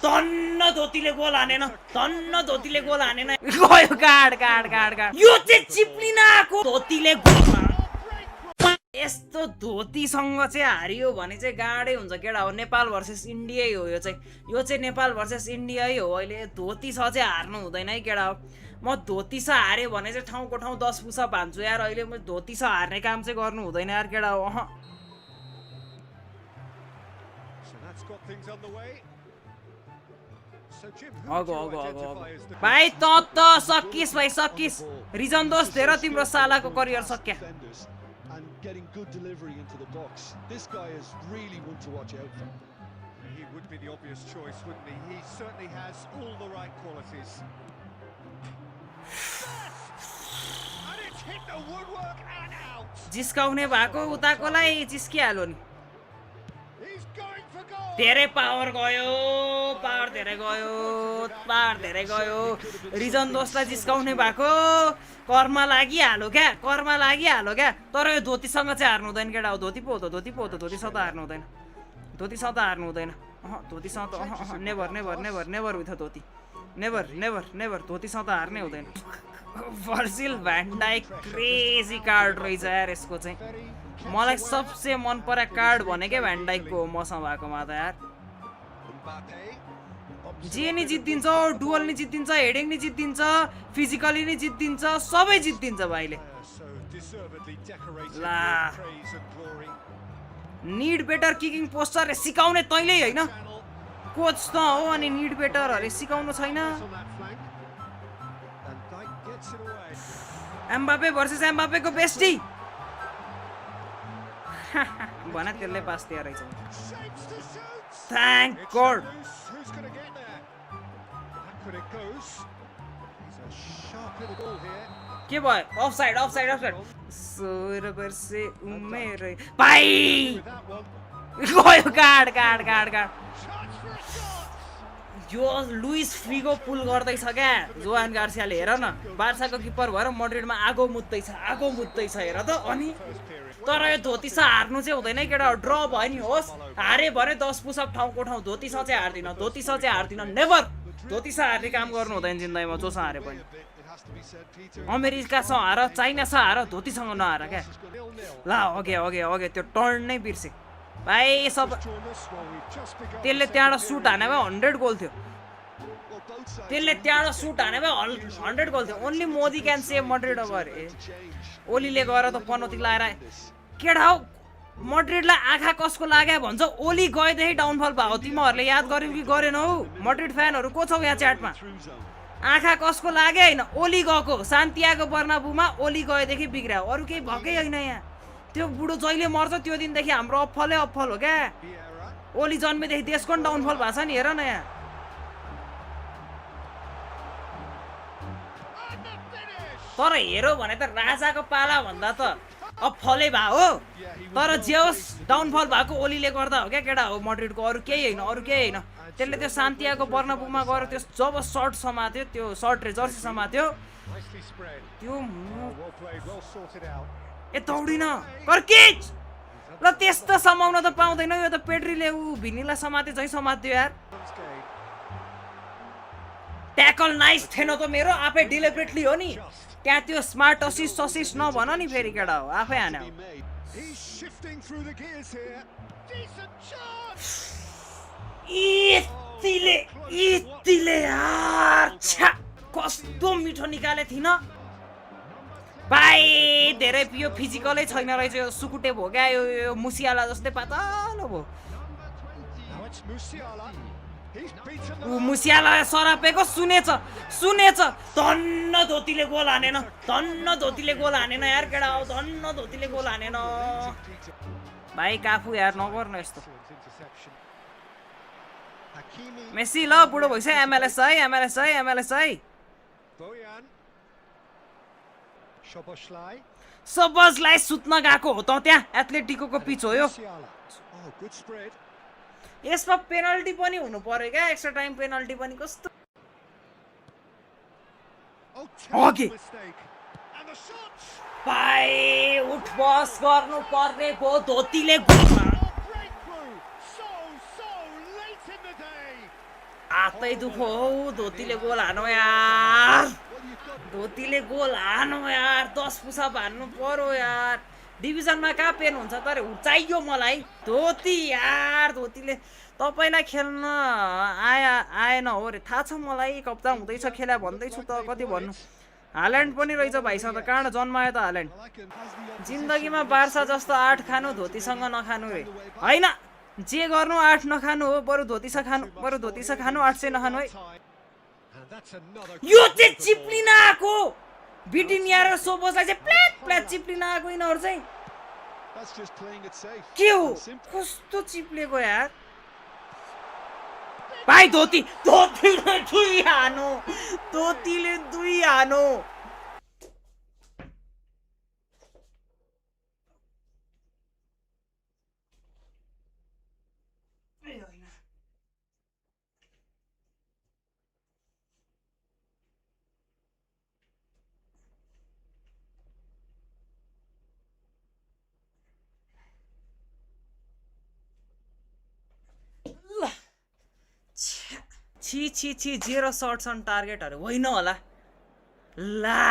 धन्न धोतीले गोल हानेन गयो गाड यो चाहिँ चिप्लिन आको धोतीले गोल यस्तो धोतीसँग चाहिँ हारियो भने चाहिँ गाडै हुन्छ केटा हो नेपाल भर्सेस इन्डिया हो यो चाहिँ नेपाल भर्सेस इन्डिया हो अहिले धोती छ चाहिँ हार्नु हुँदैन है केटा हो म धोती छ हार्यो भने चाहिँ ठाउँको ठाउँ 10 पुसअप हान्छु यार अहिले म धोती छ हार्ने काम चाहिँ गर्नु हुँदैन यार केटा हो भाइ त सकिस भाइ सकिस रिजन दोष धेरै तिम्रो सालाको career सक्या getting good delivery into the box. This guy is really one to watch out for. He would be the obvious choice, wouldn't he? He certainly has all the right qualities. And it's hit the woodwork and out. जिस्काउने भएको उताकोलाई जिस्किहाल्यो नि He's going for goal. धेरै power धेरै गयो reason दोषलाई जिस्काउने भएको कर्मा लागिहाल्यो क्या तर यो धोतीसँग चाहिँ हार्नु हुँदैन केटा हो धोती पो त धोतीसँग त हार्नु हुँदैन धोतीसँग त नेभर विथ धोती नेभर धोतीसँग त हार्नै हुँदैन भर्जिल भ्यान डाइक क्रेजी कार्ड रहेछ यार यसको चाहिँ मलाई सबसे मन परे कार्ड भनेकै भ्यान डाइकको हो मसँग भएकोमा त यार जे नि जित्दिन्छ डुअल नि जित्दिन्छ हेडिङ नि जित्दिन्छ फिजिकली नि जित्दिन्छ सबै जित्दिन्छ भाइले ला निड बेटर किकिङ पोस्चर सिकाउने तैँले होइन कोच त हो अनि निड बेटरहरु सिकाउनु छैन एम्बापे भर्सेस एम्बापेको बेस्टी भना त्यसले पास दिएर रहेछ थ्यांक गॉड के भयो अफसाइड 16 वर्षे उमेर भाइ गयो गाड यो लुइस फिगो पुल गर्दैछ क्या जोहान गार्सियाले हेर न बार्साको किपर भएर मड्रिडमा आगो मुत्दैछ हेर त अनि तर यो धोती छ हार्नु चाहिँ हुँदैन केटा ड्र भयो नि होस् हारे भरे 10 पुसअप ठाउँको ठाउँ धोती छ चाहिँ हार्दिन नेभर धोती छ हार्ने काम गर्नु हुँदैन जिन्दगीमा जोसँग हारे पनि अमेरिकासँग हार चाइनासँग हार धोतीसँग नहार क्या ला अघि त्यो टर्न नै बिर्से भाइ सब त्यसले त्यहाँबाट सुट हाने भए 100 गोल थियो only Modi can save Madrid अरे ओलीले गएर त पनौती लाएर केटा हो मड्रिडलाई आँखा कसको लाग्यो भन्छ ओली गएदेखि डाउनफल भयो तिमीहरूले याद गर्यौ कि गरेनौ मड्रिड फ्यानहरू को छौ यहाँ च्याटमा आँखा कसको लाग्यो होइन ओली गएको सान्तियागो बर्नाबुमा ओली गएदेखि बिग्रायो अरू केही भएकै होइन यहाँ त्यो बुढो जहिले मर्छ त्यो दिनदेखि हाम्रो अफलै अफल हो क्या ओली जन्मेदेखि देशको पनि डाउनफल भएको छ नि हेर न यहाँ तर हेरो भने त राजाको पाला भन्दा त अफलै भयो हो तर जे होस् डाउनफल भएको ओलीले गर्दा हो क्या केटा हो मड्रिडको अरू केही होइन त्यसले त्यो सान्तियागो बर्नाबुमा गएर त्यो जब सर्ट समात्यो त्यो सर्ट रे जर्सी समात्यो त्यो दौडिन कर्किच ल त्यस्तो समाउन त पाउँदैन यो त पेड्रीले भिनीलाई समाते झै समात्यो यार ट्याकल नाइस थिएन त मेरो आफै डिलिबरेटली हो नि त्यहाँ त्यो स्मार्ट असिस्ट नभन नि फेरि केटा हो आफै हान्यो यतिले यार कस्तो मिठो निकाले थिन भाइ धेरै यो फिजिकलै छैन रहेछ यो सुकुटे भयो क्या यो मुसियाला जस्तै पातलो भयो मुसियाला सरापेको सुनेछ धन्न धोतीले गोल हानेन यार केटा हो धन्न धोतीले गोल हानेन भाइ काफु यार नगर्नु यस्तो मेसी ल बुढो भइसक्यो MLS है सबजलाई सुत्न गएको हो त त्यहाँ एथलेटिकोको पिच हो यो यसमा पेनल्टी पनि हुनु पर्यो क्या एक्स्ट्रा टाइम पेनल्टी पनि कस्तो ओके भाइ उठ बस गर्नु पर्ने भो धोतीले कतै दुख हौ धोतीले गोल हानो यार धोतीले गोल हानो यार 10 पुसअप हान्नु पर्यो यार डिभिजनमा कहाँ पेन हुन्छ तर चाहियो मलाई धोती यार धोतीले तपाईलाई खेल्न आएन हो रे थाहा छ मलाई कप्तान हुँदैछ खेला भन्दैछु त कति भन्नु हाल्यान्ड पनि रहेछ भाइसँग त कहाँ जन्मायो त हाल्यान्ड जिन्दगीमा बार्सा जस्तो 8 खानु धोतीसँग नखानु रे हैन जे गर्नु 8 नखानु हो बरु धोतीसँग खानु 8 चाहिँ नखानु है यो चाहिँ चिप्लिन आको बिटिनिया र सोबोसलाई चाहिँ प्लेट प्लेट चिप्लिन आको यिनीहरु चाहिँ के हो कस्तो चिप्लेको यार भाइ धोतीले 2 हानो धोतीले 2 हानो छी 0 शॉट्स ऑन टार्गेटहरु होइन होला ला